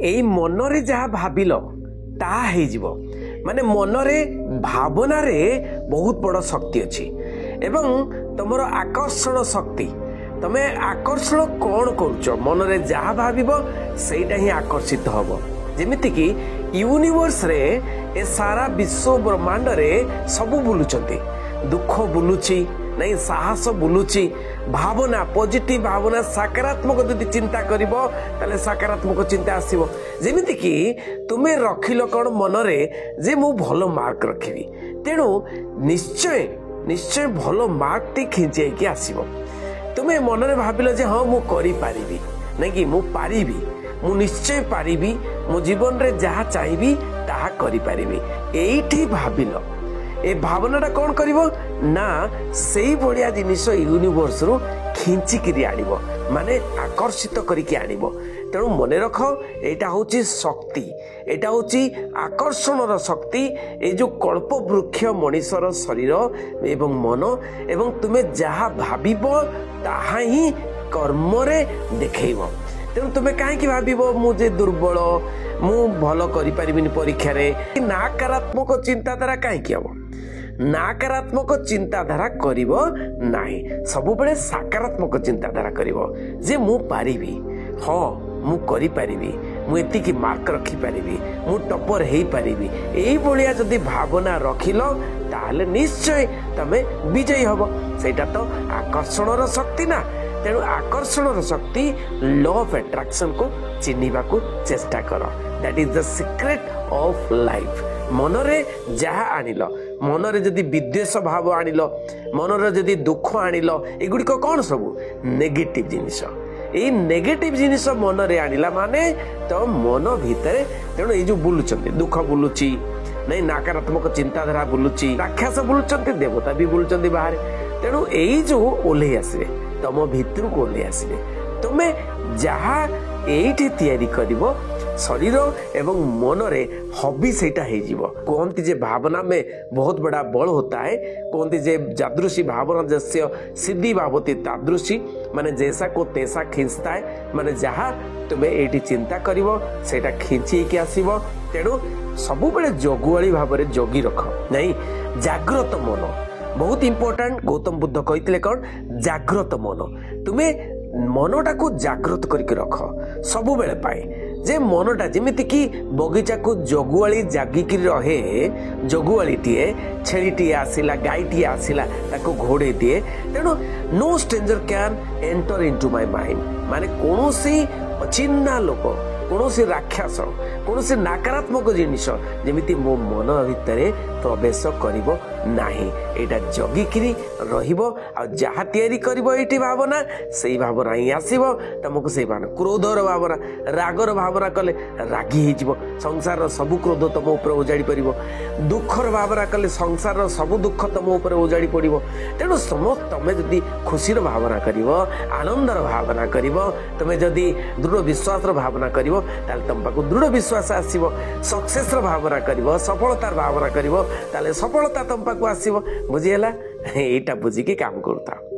एई मनरे जहाँ भाविल ता हेजिबो माने मनरे भावना रे बहुत बड़ शक्ति अच्छी एवं तुमर आकर्षण शक्ति तमे आकर्षण कौन करुच मनरे जहाँ भाविबो सेटा ही आकर्षित हबो जेमिति कि यूनिवर्स रे ए सारा विश्व ब्रह्मांड रे सबु बुलुचंती दुख बुलुची नहीं साहस बुलुची भावना पॉजिटिव भावना सकारात्मक यदि चिंता करिबो ताले सकारात्मक चिंता आसीबो जेमिति कि तुमे रखिलो कोन मनरे जे मु भलो मार्क रखिबी तेणु निश्चय निश्चय भलो मार्क टी खिंचे कि आसीबो तुमे मनरे भाबिलो जे हां मु करि पारिबी नै कि मु पारिबी मु निश्चय पारिबी मो जीवन रे जहा चाहिबी ताहा करि पारिबी एइठी भाबिलो ए भावनाटा कौन करिवो ना सेई भलिया जिनिस यूनिवर्स रु खिंचिकी आनिबो माने आकर्षित करिकी आनिबो तेणु मने रख एटा होची शक्ति एटा होची आकर्षणर शक्ति ए जो कल्प वृक्ष मनीषर शरीर एवं मन एवं तुमे जहा भाबिबो ताहा ही कर्मरे देखैबो तेणु तुमे काहे भाबिबो मुझे दुर्बल मु भल करि परिबिनी परीक्षा रे नकारात्मक चिंताधारा काहे हबो नकारात्मक चिंताधारा करिवो नाही सब बेले सकारात्मक चिंताधारा करिवो जे मु पारिबी हां मु करि पारिबी मु एति की मार्क रखि पारिबी मु टॉपर हेई पारिबी एई भलिया जदी भावना रखिलो ताले निश्चय तमे विजयी हबो सेटा तो आकर्षणर शक्ति ना तेणु आकर्षणर शक्ति लॉ ऑफ अट्रैक्शन को चिन्हिबा को चेष्टा करो that is the secret of life मनरे जहा आनिल मनरे जदि विद्वेष भाव आनिल मनरे जदि दुख आनिल एगुड़िक कौन सब नेगेटिव जिनिस एई नेगेटिव जिनिस मनरे आनिला माने तो मन भितर तेणु ये जो बुलुचंती दुख बुलुची नहीं नकारात्मक चिंताधारा बुलुची राक्षस बुलुचंती देवता भी बुलुचंती बाहर तेणु एई जो ओल्हे आसबे तम भितर को ओल्हे आसबे तुमे जहा एइठी तैयारी करिवो शरीर एवं मन रे हबी सेटा हे जीवो कहती जे भावना में बहुत बड़ा बल होता है कहती जे जादृशी भावना जस्य सिद्धि भावती तादृशी माने जैसा को तैसा खींचता है माने जहाँ तुम्हें एटी चिंता करिवो सेटा खींची के आसीबो तेणु सबु बेले जगुआली भाव रे जगी रख नहीं जागृत मन बहुत इंपोर्टेंट गौतम बुद्ध कहते कौन जागृत मन तुम्हें मनटा को जागृत करके रख सबु बेले पाए जे मनटा जेमिति कि बगीचा को जगुआली जागिकी रहे जगुआली टीए छेली टीए आसिला गाई टीए आसिला ताको घोड़े दिए तेणु no stranger can enter into my mind माने कोनोसी अचिन्ना लोक कोनोसी राक्षस कोनोसी नकारात्मक जिनिस जेमिति मो मन भितरे प्रवेश करिवो नाही एटा जगिकिरी रहिबो आ जहा तयारी करिवो एटी भावना सेई भावना ही आसीबो तमको सेई भावना क्रोधर भावना रागर भावना कले रागी हे जिवो संसार रो सब क्रोध तम ऊपर उजाड़ी परिबो दुखर भावना कले संसार रो सब दुख तम ऊपर उजाड़ी पड़िबो तेणु समस्त तमे जदी खुशीर भावना करिवो आनंदर भावना करिवो तमे जदी दृढ़ विश्वास रो भावना करिवो ताले तम पाको दृढ़ विश्वास आसीबो सक्सेस रो भावना करिवो सफलतार भावना करिवो ताले सफलता तम पाको आसीबो बुझिएला एटा बुझी के काम करता।